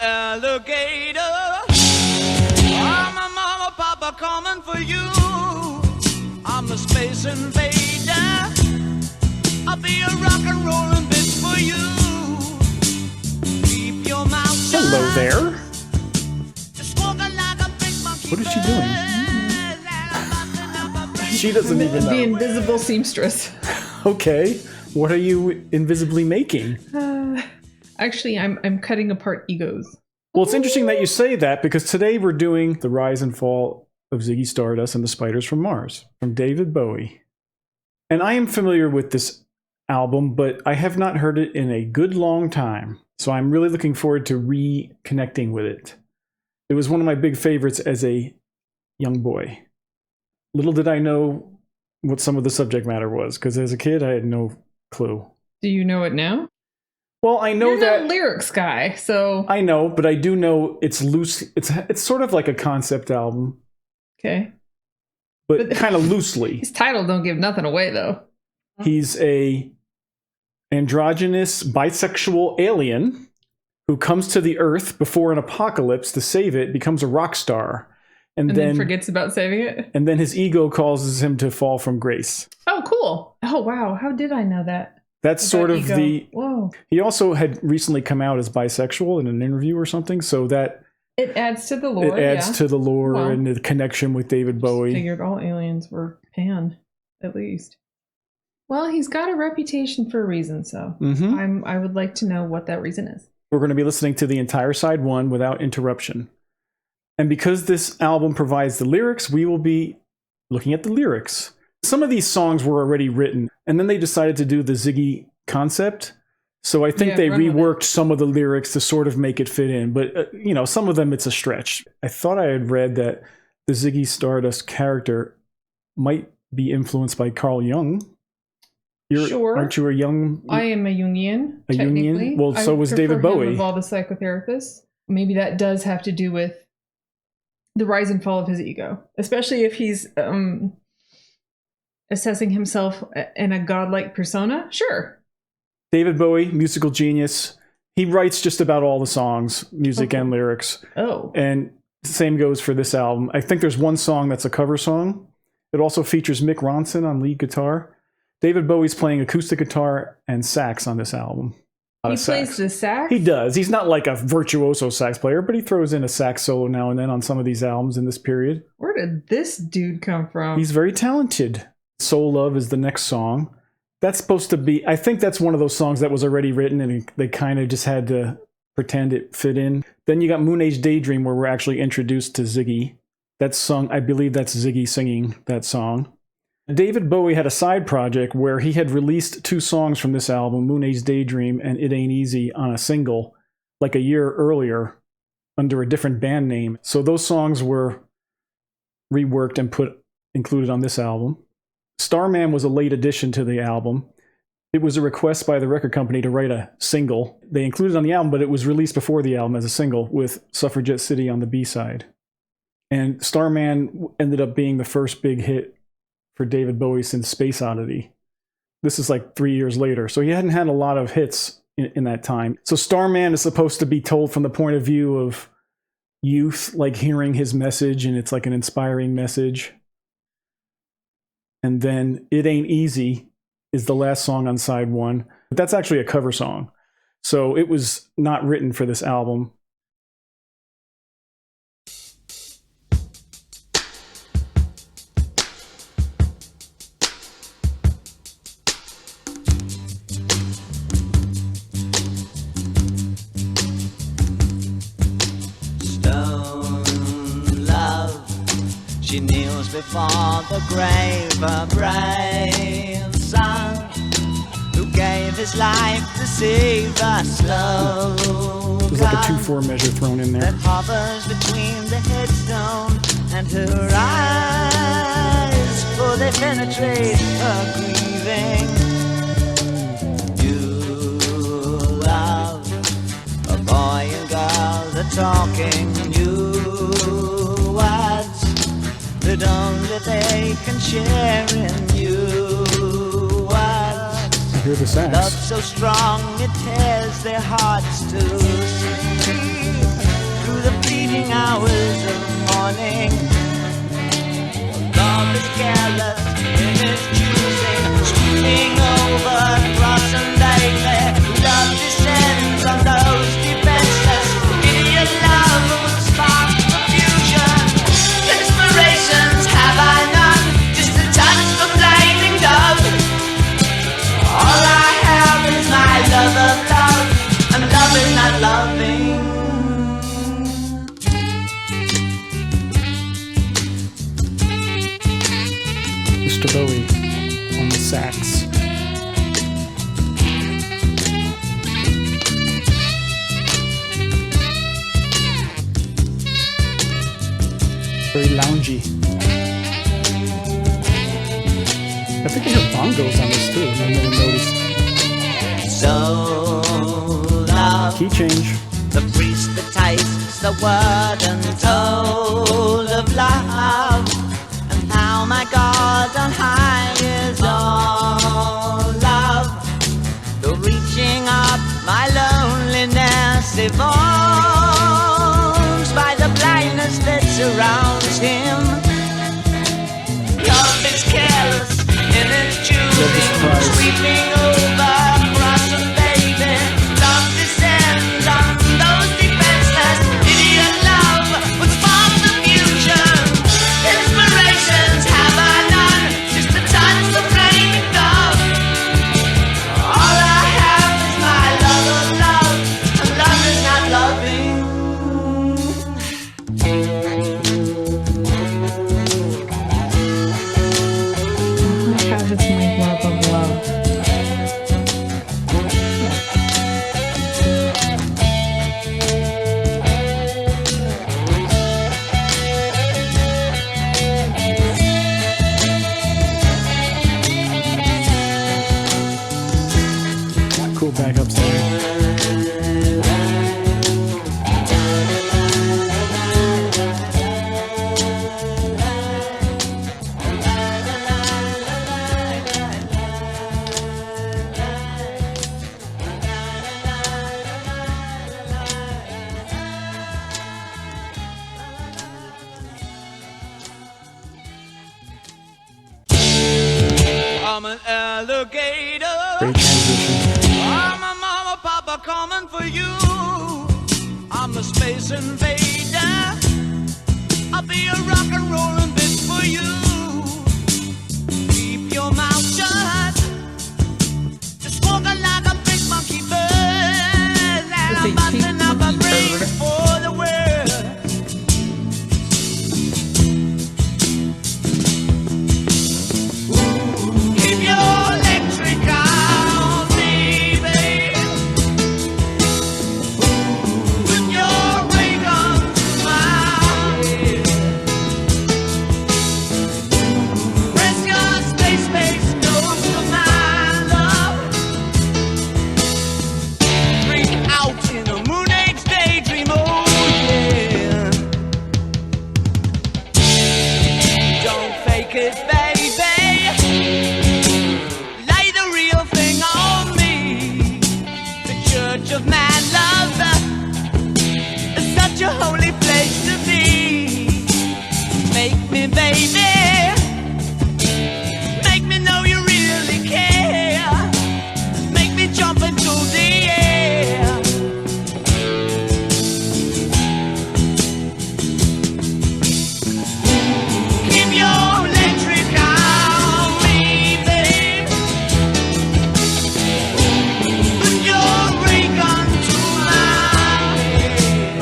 alligator. I'm a mama, papa coming for you. I'm a space invader. I'll be a rock and rollin' bitch for you. Keep your mouth shut. Hello there. What is she doing? She doesn't even know. The invisible seamstress. Okay. What are you invisibly making? Actually, I'm cutting apart egos. Well, it's interesting that you say that because today we're doing The Rise and Fall of Ziggy Stardust and the Spiders from Mars from David Bowie. And I am familiar with this album, but I have not heard it in a good long time. So I'm really looking forward to reconnecting with it. It was one of my big favorites as a young boy. Little did I know what some of the subject matter was, because as a kid I had no clue. Do you know it now? Well, I know You're no lyrics guy, so I know, but I do know it's loose. It's sort of like a concept album. Okay. But kind of loosely. His title don't give nothing away, though. He's a androgynous bisexual alien who comes to the Earth before an apocalypse to save it, becomes a rock star, and then forgets about saving it. And then his ego causes him to fall from grace. Oh, cool. Oh, wow. How did I know that? That's sort of ego. Whoa. He also had recently come out as bisexual in an interview or something, so that it adds to the lore. It adds to the lore and the connection with David Bowie. Figured all aliens were pan, at least. Well, he's got a reputation for a reason, so I would like to know what that reason is. We're going to be listening to the entire side one without interruption. And because this album provides the lyrics, we will be looking at the lyrics. Some of these songs were already written, and then they decided to do the Ziggy concept. So I think they reworked some of the lyrics to sort of make it fit in. But, some of them, it's a stretch. I thought I had read that the Ziggy Stardust character might be influenced by Carl Jung. Sure. Aren't you a Jung? I am a Jungian, a technically. Jungian? Well, so was David Bowie. Of all the psychotherapists. Maybe that does have to do with the rise and fall of his ego. Especially if he's assessing himself in a godlike persona. Sure. David Bowie, musical genius. He writes just about all the songs, music and lyrics. Oh. And the same goes for this album. I think there's one song that's a cover song. It also features Mick Ronson on lead guitar. David Bowie's playing acoustic guitar and sax on this album. He plays the sax? He does. He's not like a virtuoso sax player, but he throws in a sax solo now and then on some of these albums in this period. Where did this dude come from? He's very talented. Soul Love is the next song. That's supposed to be, I think that's one of those songs that was already written and they kind of just had to pretend it fit in. Then you got Moonage Daydream, where we're actually introduced to Ziggy. That song, I believe that's Ziggy singing that song. David Bowie had a side project where he had released 2 songs from this album, Moonage Daydream and It Ain't Easy, on a single like a year earlier under a different band name. So those songs were reworked and included on this album. Starman was a late addition to the album. It was a request by the record company to write a single. They included it on the album, but it was released before the album as a single with Suffragette City on the B-side. And Starman ended up being the first big hit for David Bowie since Space Oddity. This is like 3 years later. So he hadn't had a lot of hits in that time. So Starman is supposed to be told from the point of view of youth, like hearing his message, and it's like an inspiring message. And then It Ain't Easy is the last song on side 1. But that's actually a cover song. So it was not written for this album. She kneels before the grave, her brave son, who gave his life to save her slow. There's like a 2/4 measure thrown in there. That hovers between the headstone and her eyes, for they penetrate her grieving. You love a boy and girl, they're talking new words that only they can share in you. I hear the sax. Love so strong it tears their hearts to sleep. waking hours of morning. Love is careless in its choosing, sweeping over cross and daily. Love descends on those defenseless. Idiot love will spark confusion. Inspirations have I none, just a touch of flaming dove. All I have is my love of love, and love is not loving. Mr. Bowie on the sax. Very loungy. I think they have bongos on this too, I never noticed. So love, Key change. the priest that tastes the word untold of love, and how my God on high is all love. The reaching up my loneliness evolves by the blindness that surrounds him. Love is careless in its choosing, sweeping over cross and baby. Love descends on those defenseless. Idiot love would spark the fusion. Inspirations have I none, just a touch of flaming dove. All I have is my love of love, and love is not loving. I have this my love of love. Cool backup song. I'm an alligator. Great transition. I'm a mama, papa coming for you. I'm a space invader. I'll be a rock and rollin' bitch for you. Keep your mouth shut. Just walking like a big monkey bird. And I'm busting up a brains for the world. Keep your electric on, baby. Put your ray gun to my head. Press your space nose to my love. Freak out in a Moonage Daydream, oh yeah. Don't fake it, baby. Lay the real thing on me. The church of mad love is such a holy place to be. Make me, baby. Make me know you really care. Make me jump into the air. Keep your electric on me, babe. Put your ray gun to my head.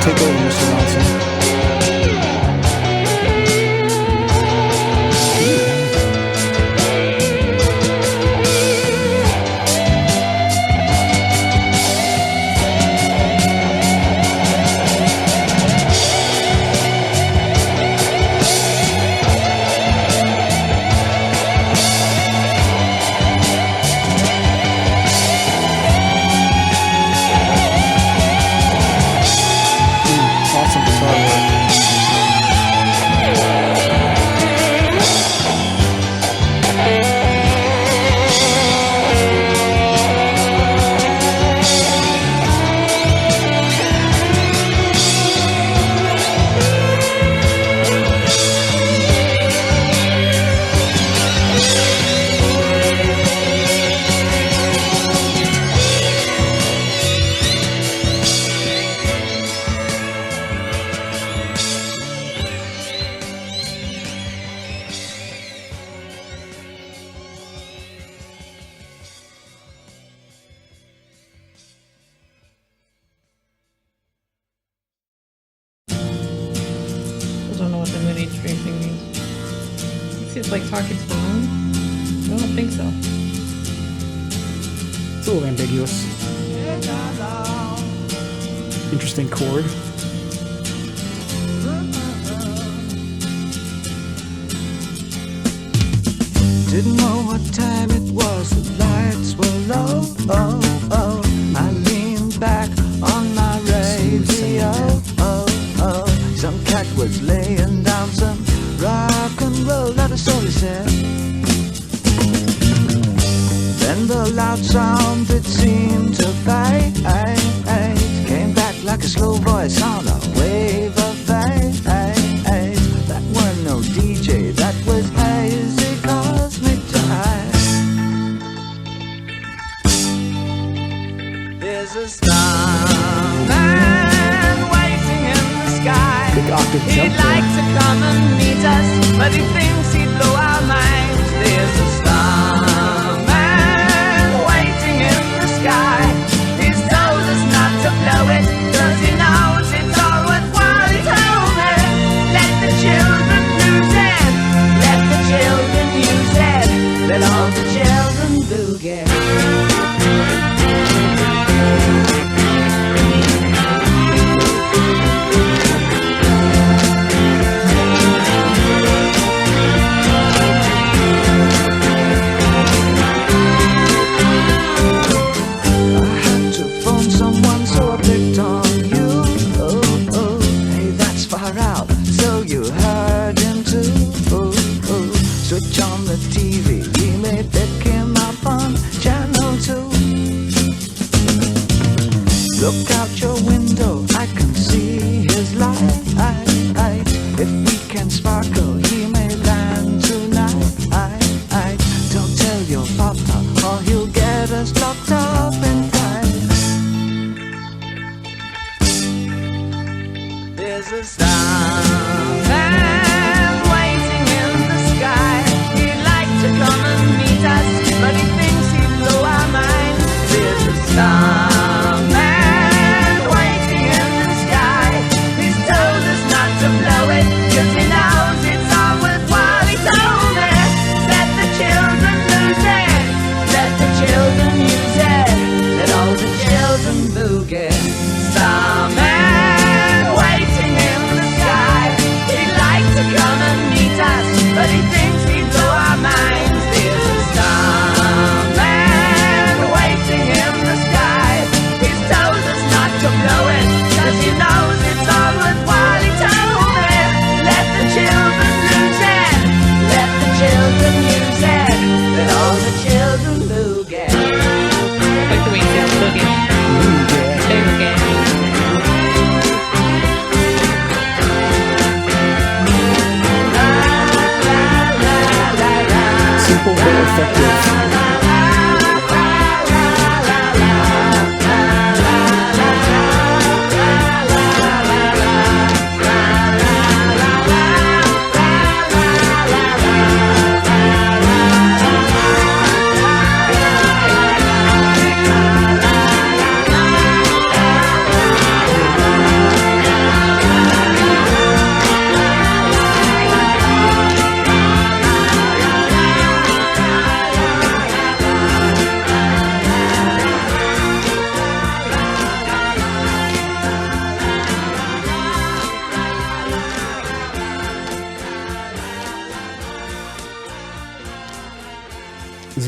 Take over, Mr. Johnson. Awesome guitar work. I don't know what the Moonage Daydream thing means. Is it like talking to the moon? I don't think so. It's a little ambiguous. Interesting chord. Didn't know what time it was, the lights were low. Oh, oh. I leaned back on my radio. Oh, oh. Some cat was laying down some rock and roll, not a soul he said. Then the loud sound it seemed to fade came back like a slow voice on a wave of fade. That weren't no DJ, that was hazy cosmic time. There's a starman waiting in the sky. Big octave He'd jump there. like to come and meet us, but he thinks he'd blow our minds. There's a starman waiting in the sky. He's told us not to blow it, 'cause he knows it's all worthwhile. He told me, let the children lose it, let the children use it, let all the children boogie. Switch on the TV, we may pick him up on channel 2. Look out your window, I can see his light. If we can sparkle, he may land tonight. Don't tell your papa, or he'll get us locked up in time. There's a starman waiting in the sky. He'd like to come and meet us, but he thinks he'd blow our minds. There's a starman waiting in the sky. He's told us not to blow it, 'cause he knows it's all worthwhile. He told me, let the children lose it, let the children use it, let all the children boogie. Starman waiting in the sky. He'd like to come and meet us, but he thinks he'd blow our minds. There's a starman waiting in the sky. He's told us not to blow it, 'cause he knows it's all worthwhile. He told me, let the children lose it, let the children use it, let all the children boogie. Like the way he sounds boogie. Favorite game.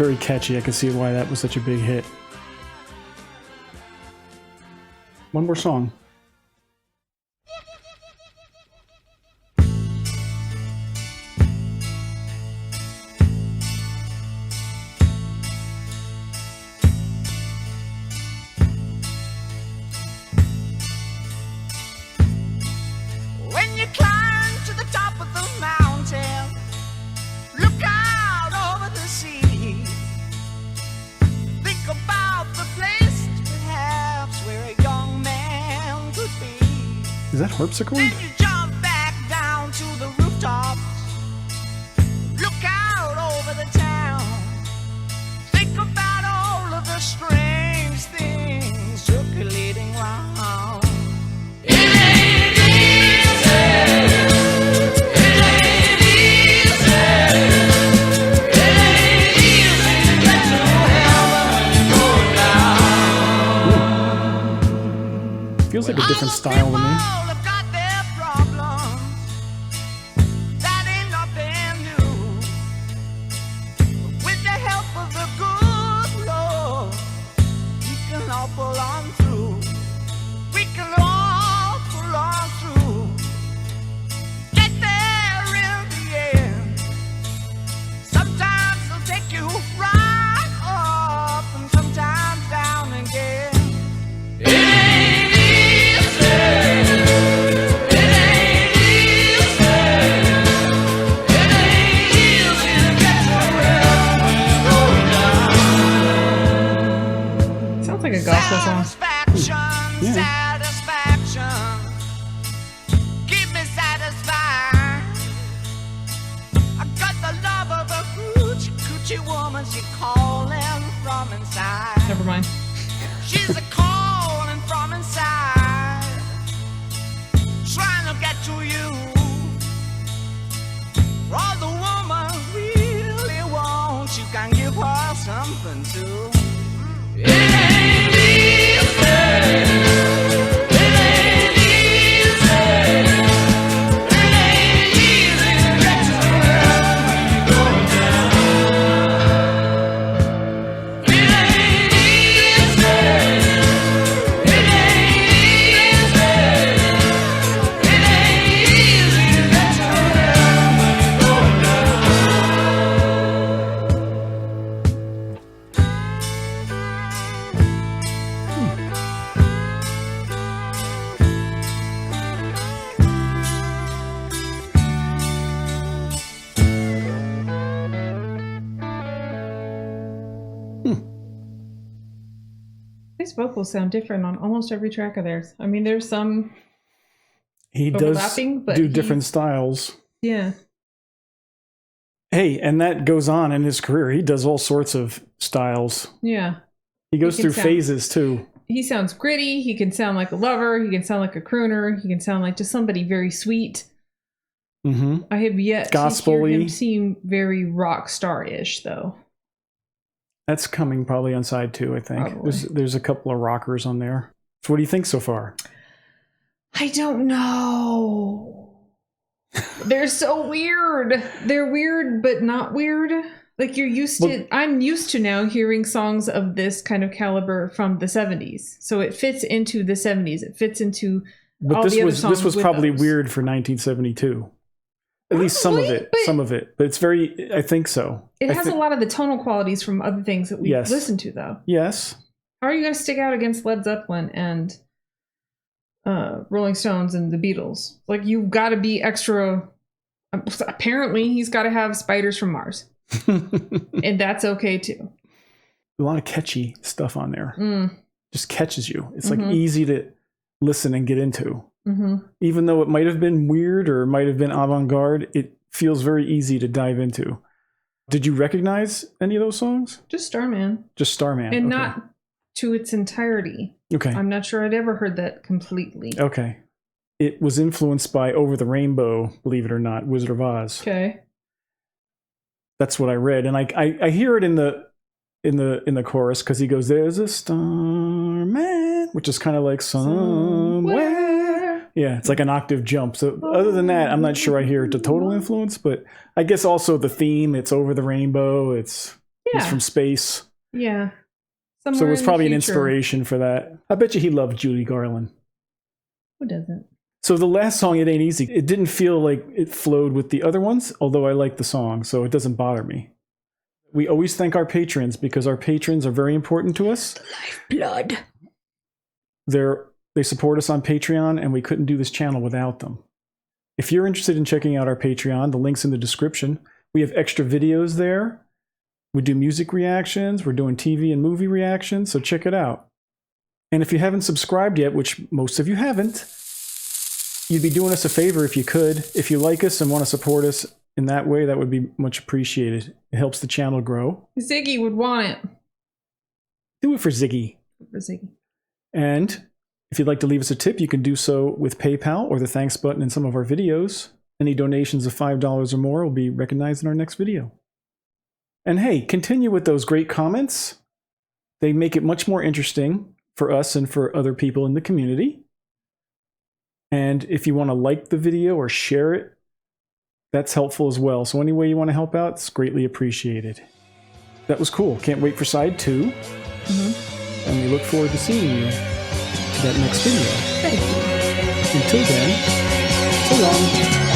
very catchy. I can see why that was such a big hit. One more song. When you climb to the top of the mountain, look out over the sea. Think about the place perhaps where a young man could be. Is that harpsichord? Then you jump back down to the rooftops. Look out over the town. Think about all of the strange things circulating round. It ain't easy. It ain't easy. It ain't easy to get to heaven and go down. Feels like a different style to me. All have got their problems. That ain't nothing new. With the help of the good Lord, we can all pull on through. We can all pull on through. Get there in the end. Sometimes they'll take you right up and sometimes down again. It ain't easy. It ain't easy. It ain't easy to get to heaven when you go down. Sounds like a gospel song. Satisfaction, Yeah. satisfaction. Keep me satisfied. I got the love of a coochie coochie woman. She calling from inside. Never mind. She's a calling from inside, trying to get to you. For all the woman really wants, you can give her something too. It ain't easy. It ain't easy. It ain't easy to get to heaven when you go down. It ain't easy. It ain't easy. It ain't easy to get to heaven when you go His vocals sound different on almost every track of theirs. I mean, there's some, He does Overlapping, but do he- different styles. yeah. Hey, and that goes on in his career. He does all sorts of styles. Yeah. He goes can through sound- phases too. He sounds gritty. He can sound like a lover. He can sound like a crooner. He can sound like just somebody very sweet. Mm-hmm. I have yet to hear Gospel-y. him seem very rock star-ish, though. That's coming probably on side 2, I think. Probably. There's a couple of rockers on there. So what do you think so far? I don't know. They're so weird. They're weird, but not weird. Like I'm used to now hearing songs of this kind of caliber from the 70s. So it fits into the 70s. It fits into But all this the other was songs with probably those. weird for 1972. At least some of Probably, it. but- Some of it. But it's very, I think so. It I has thi- a lot of the tonal qualities from other things that we Yes. listen to, though. Yes. How are you going to stick out against Led Zeppelin and Rolling Stones and the Beatles? Like, you've got to be extra. Apparently, he's got to have Spiders from Mars, and that's okay too. A lot of catchy stuff on there. Mm. Just catches you. It's Mhm. like easy to listen and get into. Mm-hmm. Even though it might have been weird or it might have been avant-garde, it feels very easy to dive into. Did you recognize any of those songs? Just Starman, Just Starman. and okay. not to its entirety. Okay. I'm not sure I'd ever heard that completely. Okay. It was influenced by Over the Rainbow, believe it or not, Wizard of Oz. Okay. That's what I read, and I hear it in the chorus because he goes, "There's a starman," which is kind of like somewhere. Yeah, it's like an octave jump. So other than that, I'm not sure I hear it to total influence, but I guess also the theme. It's over the rainbow. It's He's Yeah. from space. Yeah. So Somewhere it was in the probably an future. inspiration for that. I bet you he loved Judy Garland. Who doesn't? So the last song, It Ain't Easy, it didn't feel like it flowed with the other ones, although I like the song, so it doesn't bother me. We always thank our patrons because our patrons are very important to us. Blood. They support us on Patreon, and we couldn't do this channel without them. If you're interested in checking out our Patreon, the link's in the description. We have extra videos there. We do music reactions. We're doing TV and movie reactions, so check it out. And if you haven't subscribed yet, which most of you haven't, you'd be doing us a favor if you could. If you like us and want to support us in that way, that would be much appreciated. It helps the channel grow. Ziggy would want it. Do it for Ziggy. For Ziggy. And if you'd like to leave us a tip, you can do so with PayPal or the thanks button in some of our videos. Any donations of $5 or more will be recognized in our next video. And hey, continue with those great comments. They make it much more interesting for us and for other people in the community. And if you want to like the video or share it, that's helpful as well. So any way you want to help out, it's greatly appreciated. That was cool. Can't wait for side 2. And we look forward to seeing you in that next video. Thank you. Until then, so long.